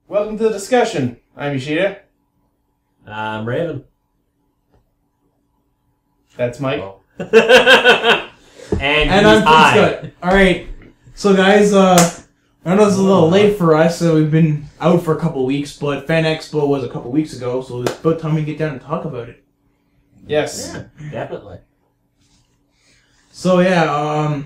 Welcome to the discussion. I'm Ichida. I'm Raven. That's Mike. Oh. and I'm Fleetscut. Alright, so guys, I know this is a little late for us, so we've been out for a couple weeks, but Fan Expo was a couple weeks ago, so it's about time we get down and talk about it. Yes. Yeah, definitely. So yeah, I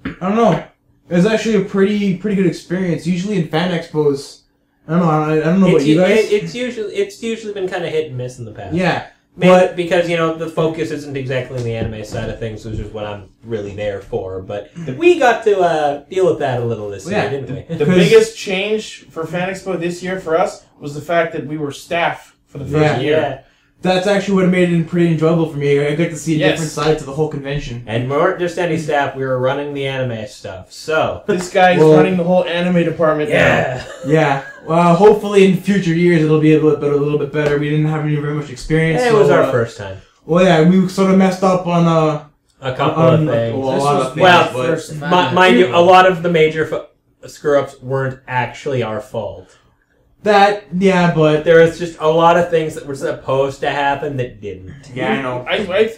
don't know. It was actually a pretty good experience. Usually in Fan Expos, I don't know about you guys. It's usually been kind of hit and miss in the past. Yeah. But because, you know, the focus isn't exactly on the anime side of things, which is what I'm really there for. But we got to deal with that a little this year, didn't we? The biggest change for Fan Expo this year for us was the fact that we were staff for the first year. Yeah. That's actually what made it pretty enjoyable for me. I got to see a different side to the whole convention. And we weren't just any staff, we were running the anime stuff, so... This guy's running the whole anime department now. Yeah. Well, hopefully in future years it'll be a little bit better. We didn't have very much experience. It was our first time. Well, yeah, we sort of messed up on a couple of things. A lot of things. Well, mind you, a lot of the major screw-ups weren't actually our fault. But there was just a lot of things that were supposed to happen that didn't. Yeah, I know.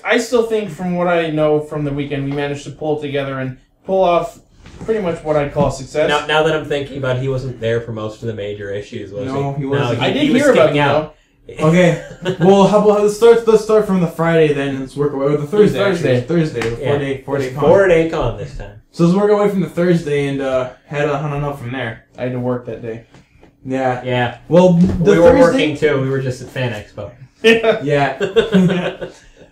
I still think, from what I know from the weekend, we managed to pull together and pull off pretty much what I'd call success. Now that I'm thinking about it, he wasn't there for most of the major issues, was he? No, he wasn't. I did hear about him, though. Okay. Well, how about let's start from the Friday then. Let's work away with the Thursday. Thursday. The 4-day con this time. So let's work away from the Thursday and head on up from there. I had to work that day. Yeah. Yeah. Well, we were working too. We were just at Fan Expo. Yeah.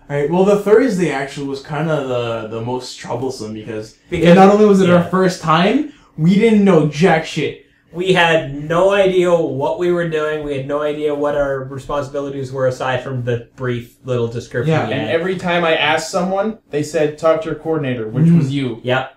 Alright, well, the Thursday actually was kind of the most troublesome because not only was it our first time, we didn't know jack shit. We had no idea what we were doing. We had no idea what our responsibilities were aside from the brief little description. Yeah, and every time I asked someone, they said, talk to your coordinator, which was you. Yep.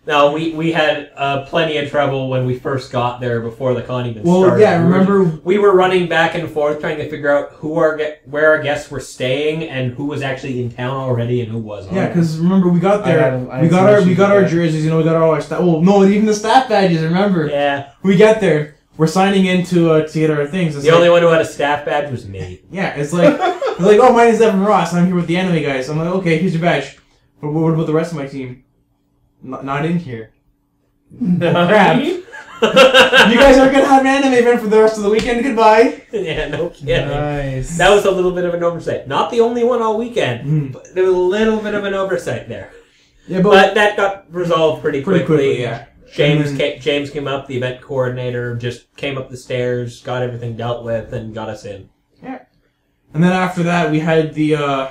No, we had plenty of trouble when we first got there before the con even started. Well, yeah, remember... We were running back and forth trying to figure out where our guests were staying and who was actually in town already and who wasn't. Yeah, because remember, we got there, we got our jerseys, you know, we got all our staff... Well, no, even the staff badges, remember? Yeah. We get there, we're signing in to get our things. The only one who had a staff badge was me. Yeah, it's like, oh, my name's Evan Ross, I'm here with the anime guys. I'm like, okay, here's your badge. But what about the rest of my team? Not in here. Crap. You guys aren't gonna have an anime event for the rest of the weekend. Goodbye. Yeah, no kidding. Nice. That was a little bit of an oversight. Not the only one all weekend, but there was a little bit of an oversight there. Yeah, but that got resolved pretty quickly. Yeah. James came up, the event coordinator, just came up the stairs, got everything dealt with, and got us in. Yeah. And then after that, we had the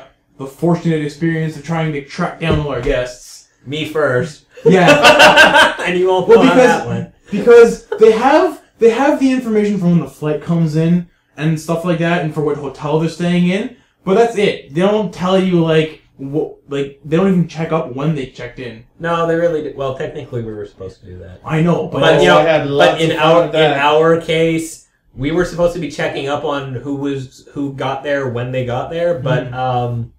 fortunate experience of trying to track down all our guests. Me first. Yeah. And you won't on that one. Because they have the information from when the flight comes in and stuff like that, and for what hotel they're staying in. But that's it. They don't tell you they don't even check up when they checked in. No, they really did. Well, technically we were supposed to do that. I know, but you know, in our case, we were supposed to be checking up on who got there when they got there, but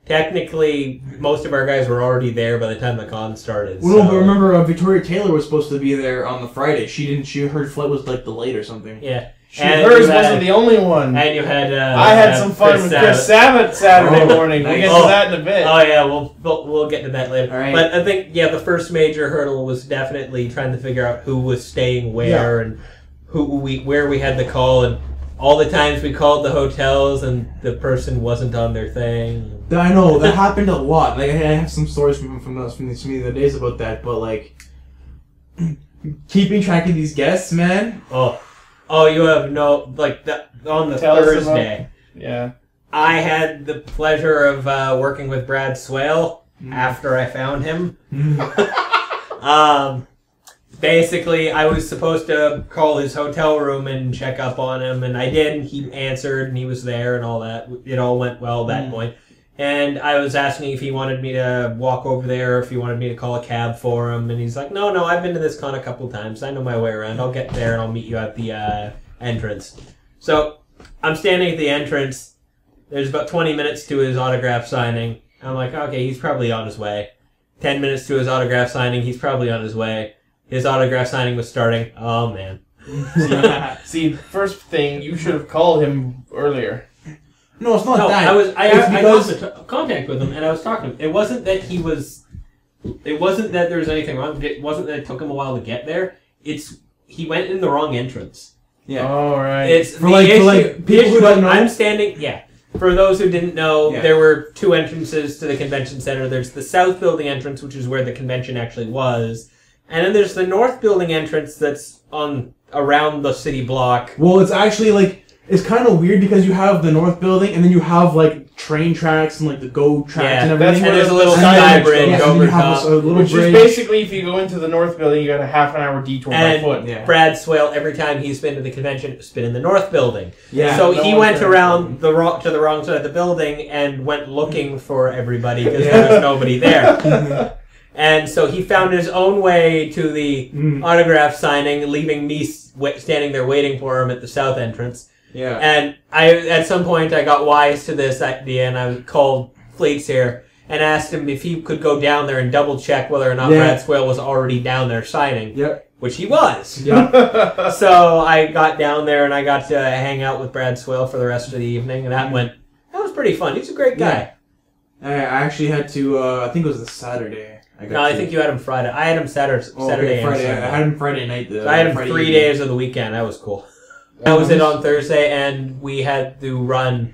technically, most of our guys were already there by the time the con started. Well, no, but remember, Victoria Taylor was supposed to be there on the Friday. Her flight was delayed or something. Yeah. Hers wasn't the only one. And you had... I had some fun with Chris Sabat Saturday morning. We'll get to that in a bit. Oh, yeah, we'll get to that later. All right. But I think, the first major hurdle was definitely trying to figure out who was staying where and where we had the call, and all the times we called the hotels and the person wasn't on their thing. I know, that happened a lot. I have some stories from the other days about that, but keeping track of these guests, man. Oh, you have no on the Thursday. Yeah. I had the pleasure of working with Brad Swale after I found him. Basically, I was supposed to call his hotel room and check up on him, and I did, and he answered, and he was there, and all that. It all went well at that point. And I was asking if he wanted me to walk over there, or if he wanted me to call a cab for him, and he's like, no, I've been to this con a couple times. I know my way around. I'll get there, and I'll meet you at the entrance. So, I'm standing at the entrance. There's about 20 minutes to his autograph signing. I'm like, okay, he's probably on his way. 10 minutes to his autograph signing, he's probably on his way. His autograph signing was starting. Oh, man. See, first thing, you should have called him earlier. No, it's not No, that. I got into contact with him, and I was talking to him. It wasn't that he was... It wasn't that there was anything wrong. It wasn't that it took him a while to get there. It's... He went in the wrong entrance. Yeah. Oh, right. It's For people who don't know. I'm standing... Yeah. For those who didn't know, there were two entrances to the convention center. There's the south building entrance, which is where the convention actually was. And then there's the north building entrance that's on around the city block. Well, it's actually like... It's kind of weird because you have the north building and then you have like train tracks and like the GO tracks and everything. And there's a little sky bridge over top. Which is basically, if you go into the north building, you got a half-an-hour detour by foot. And Brad Swale, every time he's been to the convention, has been in the north building. Yeah. So he went around to the wrong side of the building and went looking for everybody because there was nobody there. And so he found his own way to the autograph signing, leaving me standing there waiting for him at the south entrance. Yeah. And at some point I got wise to this idea, and I called Fleets here and asked him if he could go down there and double check whether or not Brad Swale was already down there signing. Yep. Which he was. Yeah. So I got down there and I got to hang out with Brad Swale for the rest of the evening, and that was pretty fun. He's a great guy. I actually had to, I think it was the Saturday. I think you had him Friday. I had him Saturday Friday. and Sunday. I had him Friday night. So I had him Friday 3 evening. days of the weekend. That was cool. That was it on Thursday, and we had to run.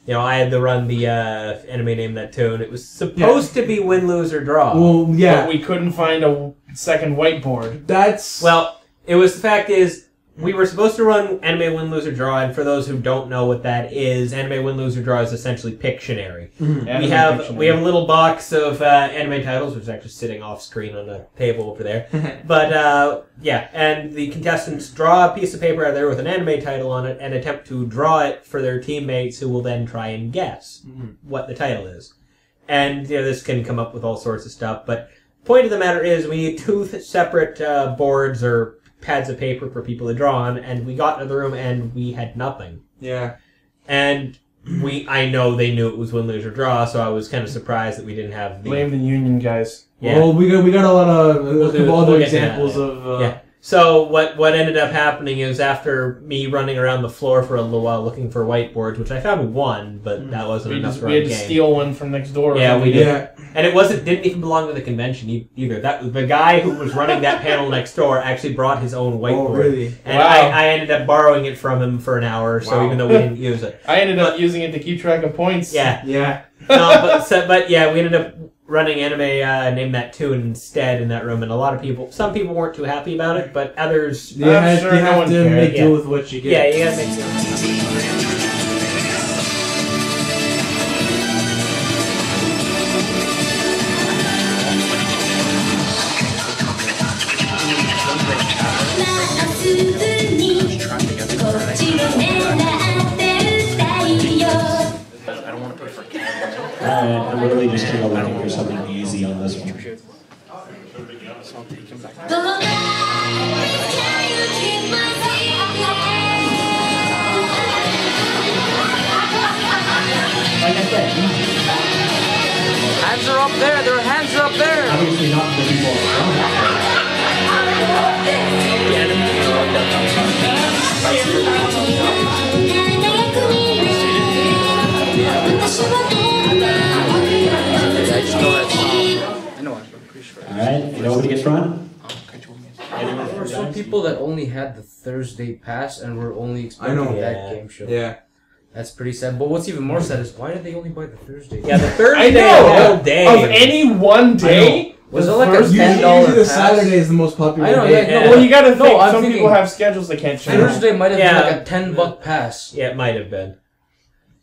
I had to run the enemy name that tune. It was supposed to be win, lose, or draw. Well, yeah. But we couldn't find a second whiteboard. The fact is, we were supposed to run anime win, lose, or draw, and for those who don't know what that is, anime win, lose, or draw is essentially Pictionary. Mm-hmm. We have a little box of anime titles, which is actually sitting off screen on the table over there. But and the contestants draw a piece of paper out there with an anime title on it and attempt to draw it for their teammates, who will then try and guess what the title is. And this can come up with all sorts of stuff. But the point of the matter is, we need two separate boards or pads of paper for people to draw on, and we got into the room and we had nothing. Yeah. And I know they knew it was win, lose, or draw, so I was kind of surprised that we didn't have Blame the union guys. Yeah. Well, we got a lot of other examples of. So what ended up happening is, after me running around the floor for a little while looking for whiteboards, which I found one, but that wasn't enough for a game. We had to steal one from next door. Yeah, we did. Yeah. And it didn't even belong to the convention either. The guy who was running that panel next door actually brought his own whiteboard. Oh, really? And I ended up borrowing it from him for an hour or so, even though we didn't use it. I ended up using it to keep track of points. Yeah. Yeah. No, we ended up running anime Name That Tune instead in that room, and some people weren't too happy about it, but others... You have to make deal with what you get. Yeah, you gotta make deal. I'm really just kind of looking for something easy on this one. Hands are up there. Their hands are up there. Obviously not the people. Alright, nobody gets run? There were some people that only had the Thursday pass and were only expecting that game show. Yeah. That's pretty sad. But what's even more sad is, why did they only buy the Thursday? Yeah, the Thursday I know. whole day. Of any one day? Was it like a $10 Usually the pass? Saturday is the most popular I know, day. yeah. Well, you gotta think, I'm some thinking people have schedules they can't change. Thursday might have been like a $10 pass. Yeah, it might have been.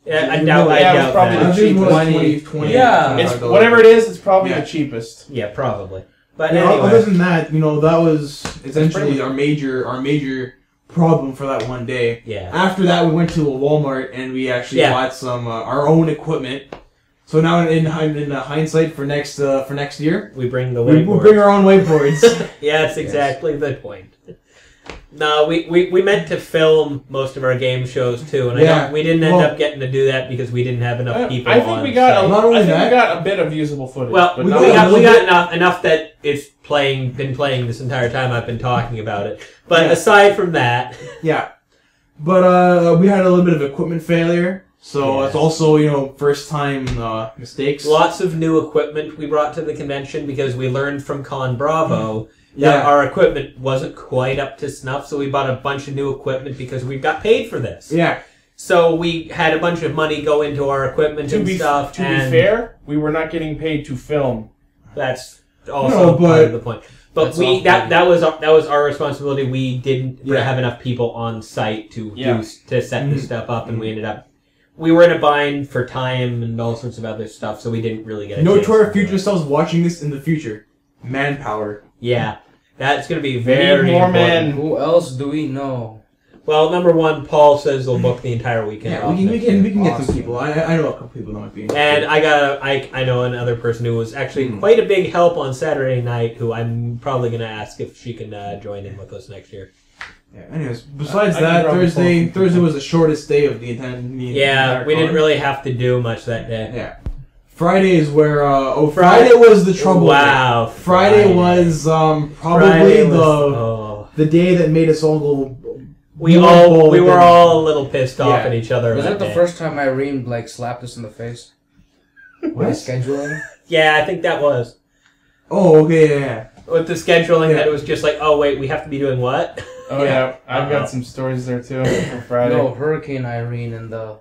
Yeah, I it doubt was probably that. the cheapest. 20, Yeah. It's whatever it is, it's probably the cheapest. Yeah, probably. But Other anyway. than that, that was essentially our major problem for that one day. Yeah. After that, we went to a Walmart and we actually bought some our own equipment. So now, in hindsight, for next year, we bring the whiteboards. We bring our own whiteboards. Yeah, that's exactly the point. No, we meant to film most of our game shows too, and we didn't end up getting to do that because we didn't have enough people. I think we got we got a bit of usable footage. Well, but we got enough that it's been playing this entire time I've been talking about it. But aside from that, but we had a little bit of equipment failure. So it's also, first time mistakes. Lots of new equipment we brought to the convention because we learned from Con Bravo that our equipment wasn't quite up to snuff, so we bought a bunch of new equipment because we got paid for this. Yeah. So we had a bunch of money go into our equipment and stuff. To be fair, we were not getting paid to film. That's also part of the point. But that was our responsibility. We didn't have enough people on site to set this stuff up, and we ended up. We were in a bind for time and all sorts of other stuff, so we didn't really get a chance to our future selves watching this in the future. Manpower. Yeah. That's going to be very more important. men. Who else do we know? Well, number one, Paul says they'll book the entire weekend. Yeah, we can get some people. I know a couple people that might be interested. And I know another person who was actually quite a big help on Saturday night, who I'm probably going to ask if she can join in with us next year. Yeah. Anyways, besides that, Thursday was the shortest day of the entire. We didn't really have to do much that day. Yeah. Friday is where Friday was the trouble. Wow. Friday was probably the day that made us all go. We were all a little pissed off at each other. Was that the first time Irene slapped us in the face? What? Scheduling? Yeah, I think that was. Oh, okay, yeah. With the scheduling, that it was just like, oh wait, we have to be doing what? Oh yeah, I've got some stories there too for Friday. No, Hurricane Irene and the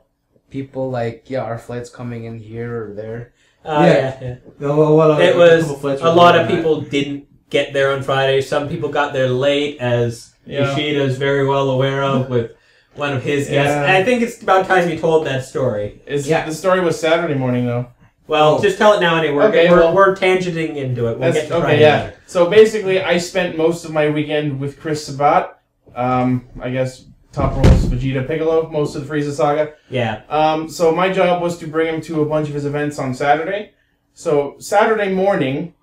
people our flight's coming in here or there. A lot of people didn't get there on Friday. Some people got there late, as Ichida is very well aware of with one of his guests. And I think it's about time you told that story. The story was Saturday morning though. Well, just tell it now anyway. We're tangenting into it. We'll get to Friday later. So basically, I spent most of my weekend with Chris Sabat. I guess top roles Vegeta Piccolo, most of the Frieza saga. Yeah. So my job was to bring him to a bunch of his events on Saturday. So Saturday morning,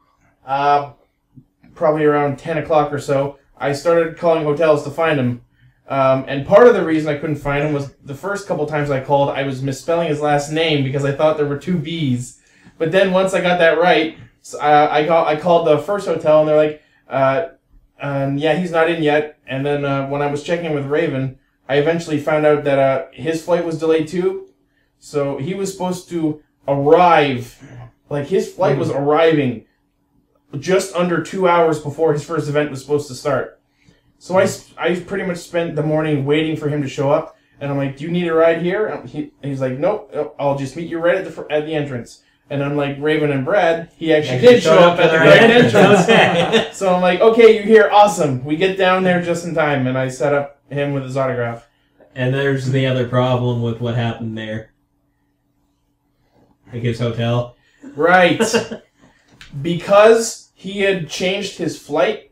probably around 10 o'clock or so, I started calling hotels to find him. And part of the reason I couldn't find him was the first couple times I called, I was misspelling his last name because I thought there were two B's. But then once I got that right, I called the first hotel and they're like, yeah, he's not in yet. And then when I was checking with Raven, I eventually found out that his flight was delayed too. So he was supposed to arrive, his flight was arriving just under 2 hours before his first event was supposed to start. So I pretty much spent the morning waiting for him to show up, and I'm like, "Do you need a ride here?" And he's like, "Nope, I'll just meet you right at the entrance." And unlike Raven and Brad, he actually did show up at the right entrance. So I'm like, "Okay, you're here, awesome." We get down there just in time, and I set up him with his autograph. And there's the other problem with what happened there. His hotel. Right. Because he had changed his flight.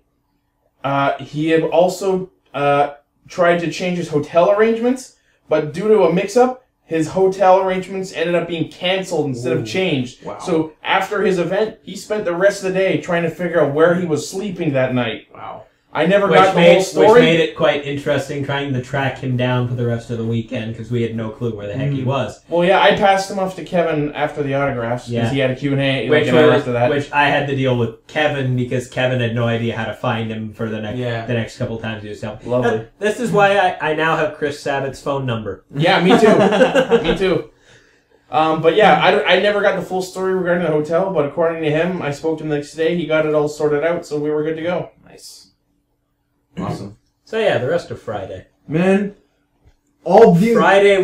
He had also tried to change his hotel arrangements, but due to a mix-up, his hotel arrangements ended up being canceled instead of changed. Wow. So after his event, he spent the rest of the day trying to figure out where he was sleeping that night. Wow. I never got the whole story. Which made it quite interesting trying to track him down for the rest of the weekend because we had no clue where the heck he was. Well, yeah, I passed him off to Kevin after the autographs because he had a Q&A after that. Which I had to deal with Kevin because Kevin had no idea how to find him for the next couple times he was helping. Lovely. This is why I now have Chris Sabat's phone number. Yeah, me too. Me too. But yeah, I never got the full story regarding the hotel, but according to him, I spoke to him the next day, he got it all sorted out, so we were good to go. Nice. Awesome. So yeah, the rest of Friday. Man, Friday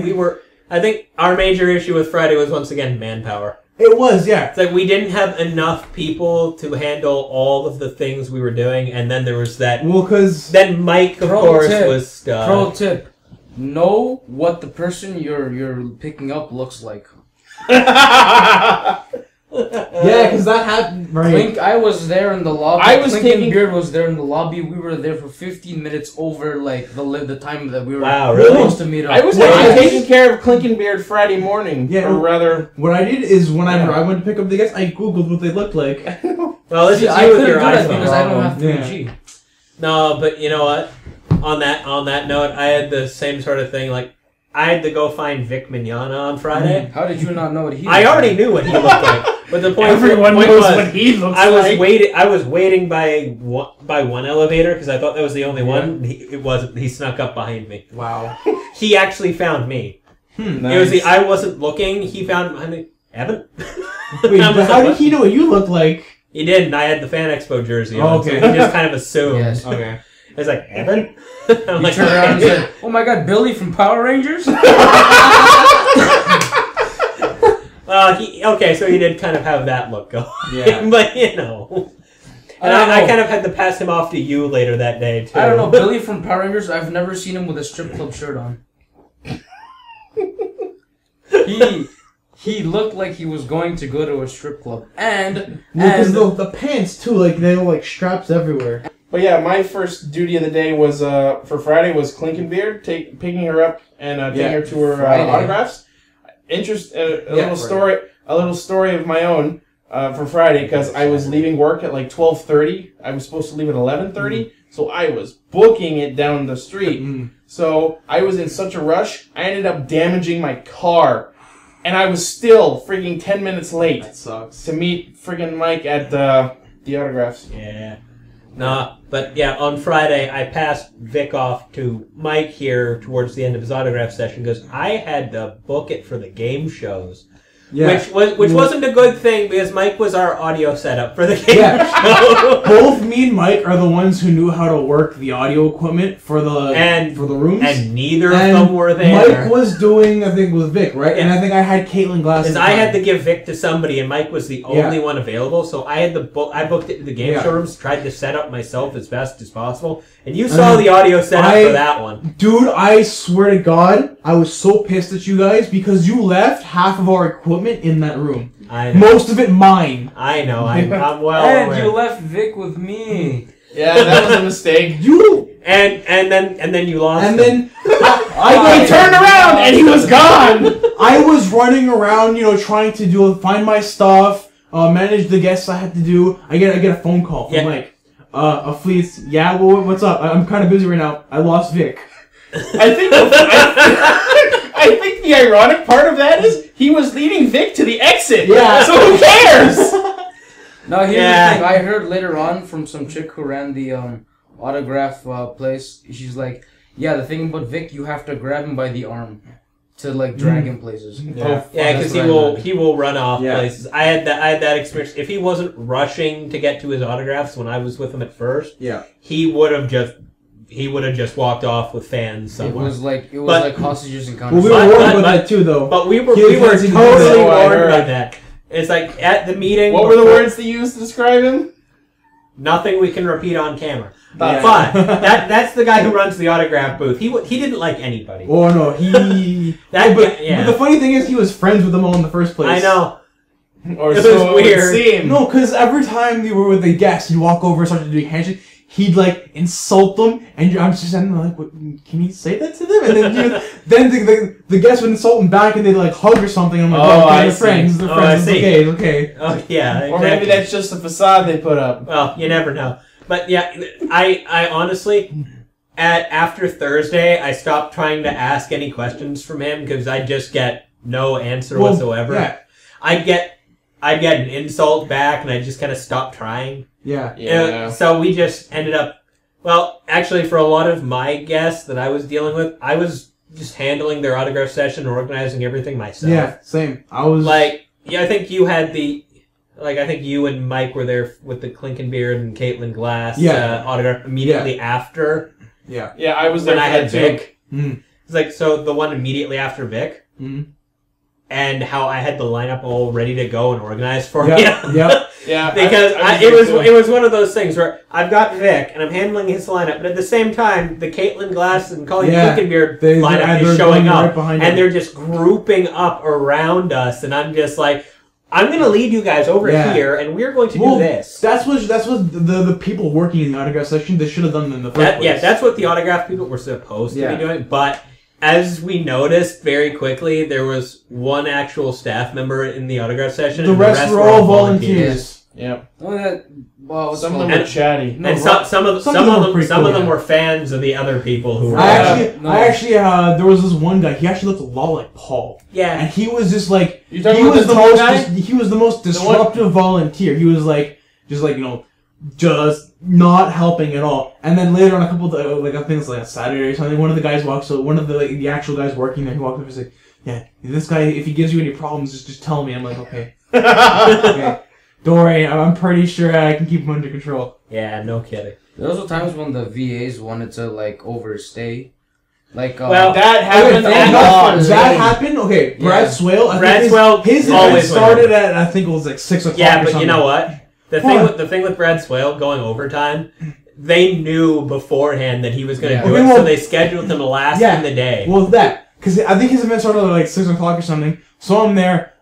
I think our major issue with Friday was once again manpower. It was, yeah. It's like we didn't have enough people to handle all of the things we were doing, and then there was that. Well, because then Mike, of course, was stuck. Pro tip: know what the person you're picking up looks like. Yeah, because that happened. Right. I was there in the lobby. Beard was there in the lobby. We were there for 15 minutes over the time that we were supposed to meet up. I was actually taking care of Beard Friday morning. Yeah, or rather, what I did is whenever I went to pick up the guests, I googled what they looked like. Well, this is you with your iPhone because I don't have 3G. No, but you know what? on that note, I had the same sort of thing. Like, I had to go find Vic Mignogna on Friday. How did you not know what he? I already knew what he looked like, but the point Everyone point knows was, what he looks I was like. I was waiting by one elevator because I thought that was the only one. It wasn't. He snuck up behind me. Wow. He actually found me. Nice. It was I wasn't looking. He found behind me. Evan. Wait, but how did he know what you look like? He did, and I had the Fan Expo jersey on, Oh, okay. so he just kind of assumed. Yes. Okay. I was like, Evan? I'm You like, turned around and said, "Oh my God, Billy from Power Rangers." okay, so he did kind of have that look going. Yeah. But, you know. And I kind of had to pass him off to you later that day, too. I don't know, Billy from Power Rangers. I've never seen him with a strip club shirt on. He looked like he was going to go to a strip club, and Because the pants too, like they were like straps everywhere. But yeah, my first duty of the day was for Friday was Klinkenbeard, picking her up and taking her to her autographs. A little story of my own for Friday because I was leaving work at like 12:30. I was supposed to leave at 11:30, so I was booking it down the street. So I was in such a rush, I ended up damaging my car, and I was still freaking 10 minutes late. That sucks. To meet friggin' Mike at the autographs. Yeah. Nah, but yeah, on Friday, I passed Vic off to Mike here towards the end of his autograph session because I had to book it for the game shows. Yeah. Which wasn't a good thing because Mike was our audio setup for the game show. Both me and Mike are the ones who knew how to work the audio equipment for the rooms. And neither of them were there. Mike was doing, I think, with Vic, right? Yeah. And I think I had Caitlin Glass. Because I had to give Vic to somebody, and Mike was the only one available, so I had to book. I booked it to the game showrooms, tried to set up myself as best as possible, and you saw the audio setup for that one. Dude, I swear to God, I was so pissed at you guys because you left half of our equipment in that room. I know. Most of it mine. I know. I'm well and aware. you left Vic with me. Yeah, that was a mistake. And then you lost. And him. then I turned around and he was gone. I was running around, trying to find my stuff, manage the guests I had to do. I get a phone call from Mike. A Fleets. Yeah, well, what's up? I'm kind of busy right now. I lost Vic. I think the ironic part of that is he was leading Vic to the exit. Yeah. So who cares? No, here's the thing. I heard later on from some chick who ran the autograph place. She's like, "Yeah, the thing about Vic, you have to grab him by the arm to drag him places." Yeah, because he will run off places. I had that experience. If he wasn't rushing to get to his autographs when I was with him at first, he would have just walked off with fans somewhere. It was like hostages and Well, we were warned about that too, though. But we were totally warned by that. It's like at the meeting. What were the words they used to describe him? Nothing we can repeat on camera. Yeah. But that's the guy who runs the autograph booth. He didn't like anybody. Oh no, he. But the funny thing is, he was friends with them all in the first place. I know. Or it so was weird. It would seem. No, because every time we were with the guests, he'd walk over and start doing handshake. He'd insult them, and I'm just like, what, can you say that to them? And then the guests would insult him back, and they'd hug or something. I'm like, they're friends. They're friends. It's okay. Oh yeah. Exactly. Or maybe that's just a facade they put up. Well, you never know. But yeah, I honestly, after Thursday, I stopped trying to ask any questions from him because I just get no answer whatsoever. Yeah. I'd get an insult back, and I just kind of stopped trying. Yeah. So we just ended up. Well, actually, for a lot of my guests that I was dealing with, I was just handling their autograph session and organizing everything myself. Yeah, same. I was I think you had I think you and Mike were there with the Klinkenbeard and Caitlin Glass autograph immediately after. Yeah. Yeah, I was there when I had Vic. Mm-hmm. It's so the one immediately after Vic. Mm-hmm. And how I had the lineup all ready to go and organized for you. Yep. Yeah. Because it was one of those things where I've got Vic and I'm handling his lineup, but at the same time, the Caitlin Glass and Colleen Klinkenbeard lineup is showing up, and they're just grouping up around us, and I'm just like, I'm going to lead you guys over here, and we're going to do this. That's what the people working in the autograph section, they should have done in the first place. Yeah, that's what the autograph people were supposed to be doing, but as we noticed very quickly, there was one actual staff member in the autograph session. The rest were all volunteers. Yep. Only that Well, Some of them were chatty. No, And some of them were fans of the other people who were. I actually, there was this one guy. He actually looked a lot like Paul. Yeah. And he was just like You talking about the tall guy? He was the most disruptive volunteer. He was like, just not helping at all. And then later on, a couple of I think it's like a Saturday or something. One of the guys walks. So one of the actual guys working there, he walked up and was like, "Yeah, this guy. If he gives you any problems, just tell me." I'm like, "Okay, okay." Don't worry, I'm pretty sure I can keep him under control. Yeah, no kidding. There was times when the VAs wanted to like overstay. Like well, that happened a lot. That happened. Okay, Brad Swale. His always event started at I think it was like 6 o'clock. Yeah, or but something. you know what? The thing with Brad Swale going overtime, they knew beforehand that he was going to do it, so they scheduled him to last in the day. Well, because I think his event started at like 6 o'clock or something. So I'm there.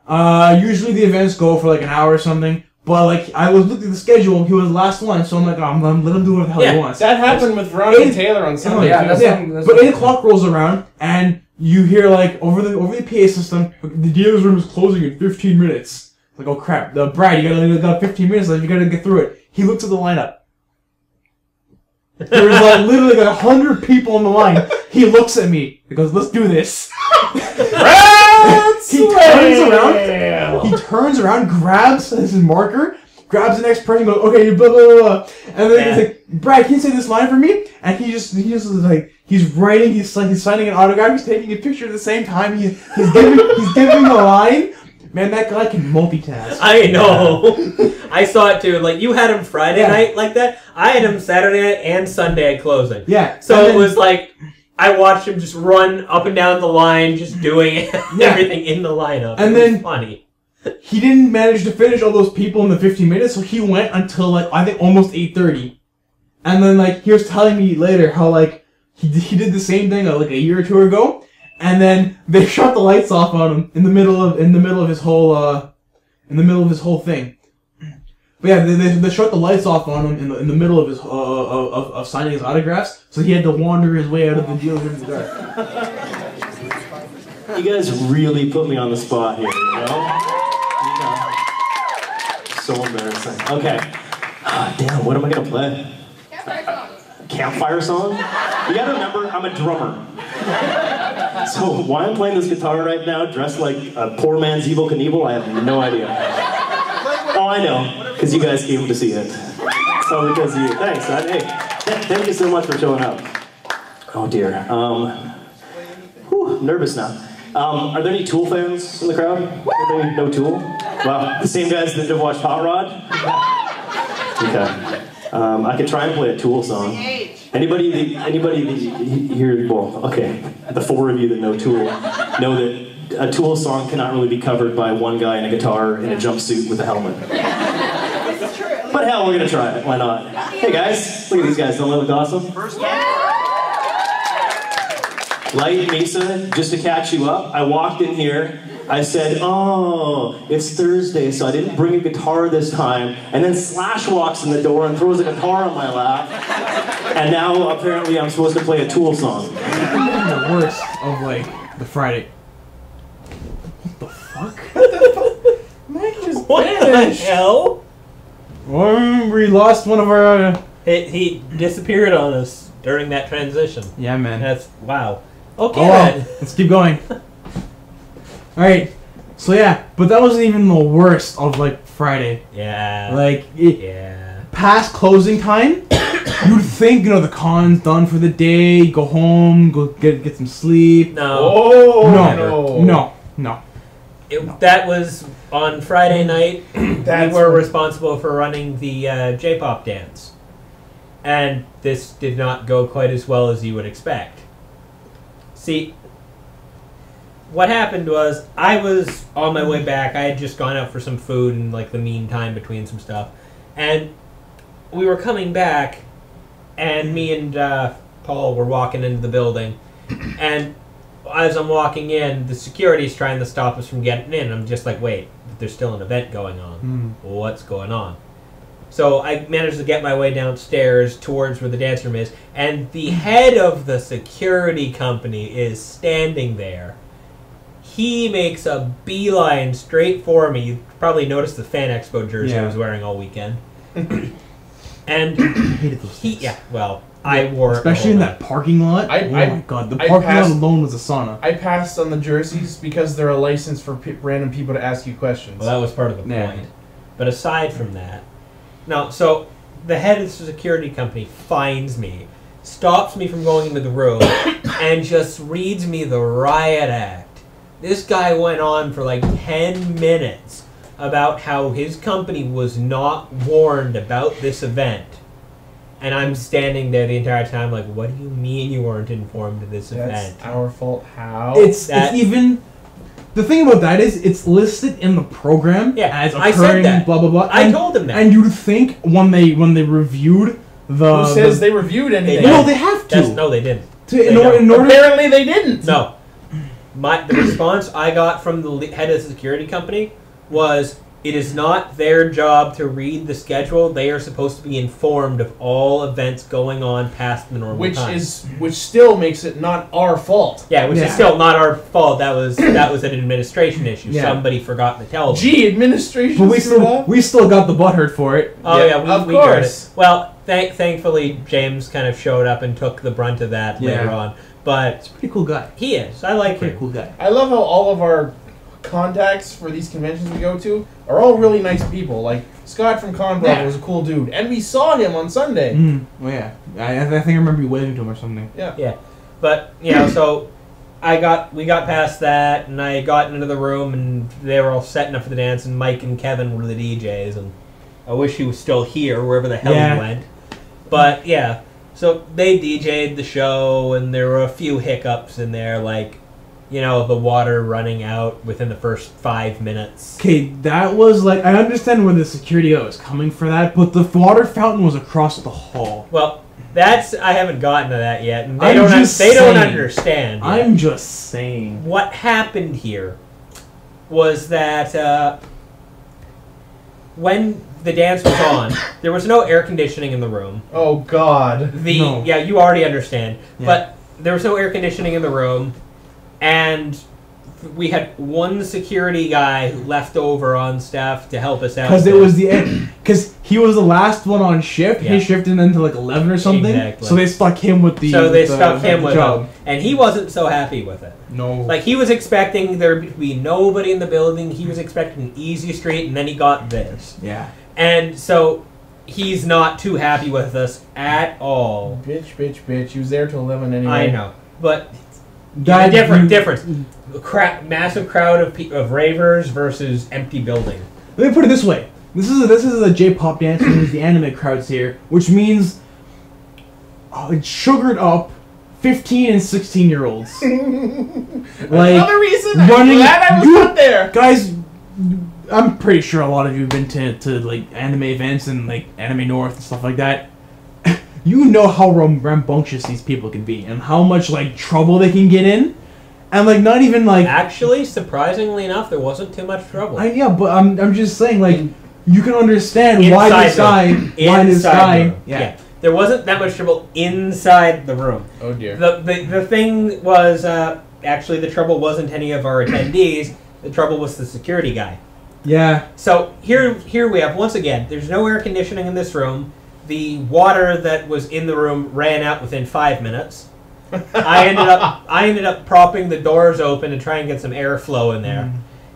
Usually the events go for like an hour or something. But like I was looking at the schedule, he was the last one, so I'm like, I'm let him do whatever the hell he wants. That happened with Ron and Taylor on Sunday. But 8 o'clock rolls around, and you hear like over the PA system, the dealer's room is closing in 15 minutes. Like, oh crap, Brad, you got 15 minutes left, you gotta get through it. He looks at the lineup. There's like literally like 100 people on the line. He looks at me. He goes, "Let's do this." He turns around, grabs his marker, grabs the next person, goes, "Okay, blah blah blah," and then he's like, "Brad, can you say this line for me?" And he just is like, he's writing, he's signing an autograph, he's taking a picture at the same time. He's giving a line. Man, that guy can multitask. I know. I saw it too. Like, you had him Friday night like that. I had him Saturday night and Sunday at closing. Yeah. So it was like, I watched him just run up and down the line, just doing everything in the lineup. And it was funny. He didn't manage to finish all those people in the 15 minutes, so he went until like, I think almost 8:30. And then like, he was telling me later how like, he did the same thing like a year or two ago. And then they shut the lights off on him in the middle of his whole thing. But yeah, they shut the lights off on him in the middle of his of signing his autographs, so he had to wander his way out of the dealer's in the dark. You guys really put me on the spot here, you know? So embarrassing. Okay. Damn, what am I gonna play? Campfire song? You gotta remember, I'm a drummer. So why I'm playing this guitar right now, dressed like a poor man's Evel Knievel, I have no idea. Oh, I know, because you guys came to see it. So because of you. Thanks, son. Hey, thank you so much for showing up. Oh dear. Nervous now. Are there any Tool fans in the crowd? Anybody know Tool? Wow, the same guys that have watched Hot Rod? Okay. I could try and play a Tool song. Anybody here, well, okay, the 4 of you that know Tool know that a Tool song cannot really be covered by one guy in a guitar in a jumpsuit with a helmet. But hell, we're gonna try it, why not? Hey guys, look at these guys, don't they look awesome? Light Mesa, just to catch you up, I walked in here, I said, oh, it's Thursday, so I didn't bring a guitar this time. And then Slash walks in the door and throws a guitar on my lap. And now, apparently, I'm supposed to play a Tool song. The worst of, like, the Friday. What the fuck? Mike just What the hell? We lost one of our... He disappeared on us during that transition. Yeah, man. That's, wow. Okay, Oh, well, let's keep going. Alright, so yeah, but that wasn't even the worst of, like, Friday. Yeah. Like, yeah. Past closing time, you'd think, you know, the con's done for the day, go home, go get some sleep. No. Oh, No. That was on Friday night. We That's were responsible for running the J-pop dance. And this did not go quite as well as you would expect. See, what happened was, I was on my way back. I had just gone out for some food in, like, the meantime between some stuff. And we were coming back, and me and Paul were walking into the building. And as I'm walking in, the security's trying to stop us from getting in. I'm just like, wait, there's still an event going on. What's going on? So I managed to get my way downstairs towards where the dance room is, and the head of the security company is standing there. He makes a beeline straight for me. You probably noticed the Fan Expo jersey I was wearing all weekend. And I hated those things. I wore it especially in that parking lot. Oh my god, the parking lot alone was a sauna. I passed on the jerseys because they're a license for random people to ask you questions. Well, that was part of the point. But aside from that, no. So the head of the security company finds me, stops me from going into the room, and just reads me the riot act. This guy went on for like 10 minutes about how his company was not warned about this event. And I'm standing there the entire time like, what do you mean you weren't informed of this event? That's our fault. How? It's even... The thing about that is, it's listed in the program as occurring, I said that. blah, blah, blah. I told him that. And you'd think when they reviewed the... Who says they reviewed anything? No, they have to. No, they didn't. Apparently they didn't. No. The response I got from the head of the security company was, it is not their job to read the schedule. They are supposed to be informed of all events going on past the normal time. Which still makes it not our fault. Yeah, which is still not our fault. That was an administration issue. Yeah. Somebody forgot to tell them. Gee, administration. But we still got the butthurt for it. Oh yeah, we got it. Well, thankfully James kind of showed up and took the brunt of that later on. But he's a pretty cool guy. He is. I like him. Pretty cool guy. I love how all of our contacts for these conventions we go to are all really nice people. Like Scott from Conbravo was a cool dude, and we saw him on Sunday. Well, yeah, I think I remember you waving to him or something. Yeah, but so we got past that, and I got into the room, and they were all setting up for the dance, and Mike and Kevin were the DJs, and I wish he was still here, wherever the hell he went. But yeah, so they DJ'd the show, and there were a few hiccups in there, like, you know, the water running out within the first 5 minutes. Okay, that was like, I understand where the security guy was coming for that, but the water fountain was across the hall. Well, I haven't gotten to that yet. And they they don't understand yet. I'm just saying. What happened here was that when the dance was on, there was no air conditioning in the room. Oh God. Yeah, you already understand. Yeah. But there was no air conditioning in the room. And we had one security guy left over on staff to help us out. Because it was because he was the last one on shift. Yeah. He shifted into like 11 or something. Exactly. So they stuck him with the job. And he wasn't so happy with it. No. Like, he was expecting there to be nobody in the building. He was expecting an easy street, and then he got this. Yeah. And so he's not too happy with us at all. Bitch. He was there till 11 anyway. I know. But... difference. Massive crowd of ravers versus empty building. Let me put it this way: this is a J-pop dance. This is the anime crowds here, which means it's sugared up 15 and 16-year-olds. Like, another reason I'm glad I was not there, guys. I'm pretty sure a lot of you have been to like anime events and like Anime North and stuff like that. You know how rambunctious these people can be, and how much like trouble they can get in, and like not even like. Actually, surprisingly enough, there wasn't too much trouble. But I'm just saying, like, you can understand why this guy. Yeah, there wasn't that much trouble inside the room. Oh dear. The thing was actually the trouble wasn't any of our attendees. The trouble was the security guy. Yeah. So here we have, once again, there's no air conditioning in this room. The water that was in the room ran out within 5 minutes. I ended up propping the doors open to try and get some airflow in there.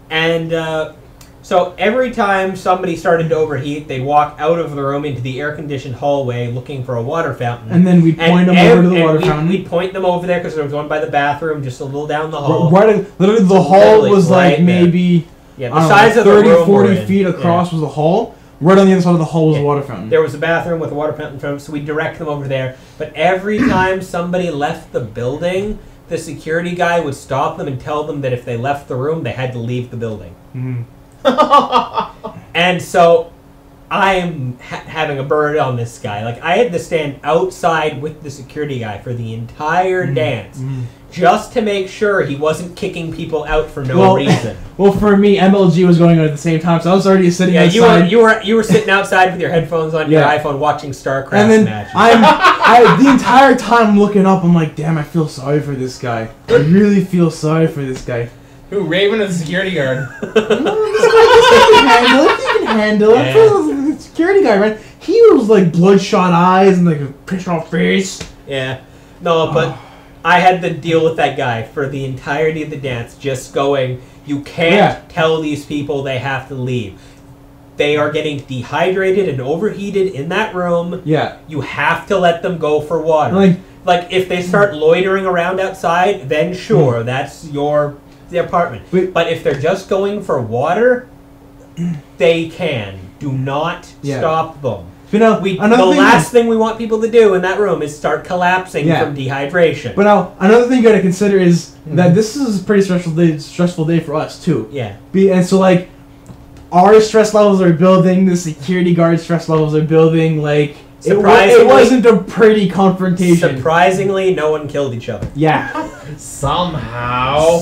And so every time somebody started to overheat, they'd walk out of the room into the air-conditioned hallway looking for a water fountain. And then we'd point them over to the water fountain. We'd point them over there because there was one by the bathroom just a little down the hall. Literally the hall was like maybe the size of the room 40 feet across was the hall. Right on the other side of the hall was a water fountain. There was a bathroom with a water fountain in front of it, so we direct them over there. But every time somebody left the building, the security guy would stop them and tell them that if they left the room, they had to leave the building. And so I am having a bird on this guy. Like, I had to stand outside with the security guy for the entire dance. Just to make sure he wasn't kicking people out for no reason. Well, for me, MLG was going on at the same time, so I was already sitting outside. You were sitting outside with your headphones on your iPhone watching StarCraft matches. And then the entire time looking up, I'm like, damn, I feel sorry for this guy. I really feel sorry for this guy. Who, Raven or the security guard? This guy can handle it. He can handle it. The security guy, right? he was like bloodshot eyes and like a pissed off face. Yeah. No, but I had to deal with that guy for the entirety of the dance, just going, you can't tell these people they have to leave. They are getting dehydrated and overheated in that room. Yeah. You have to let them go for water. Like if they start loitering around outside, then sure, that's the apartment. But if they're just going for water, they can. Do not stop them. But now, the last thing we want people to do in that room is start collapsing from dehydration. But now, another thing you gotta consider is that this is a pretty stressful day for us too. Yeah. And so like, our stress levels are building. The security guard stress levels are building. Like, it wasn't a pretty confrontation. Surprisingly, no one killed each other. Yeah. Somehow.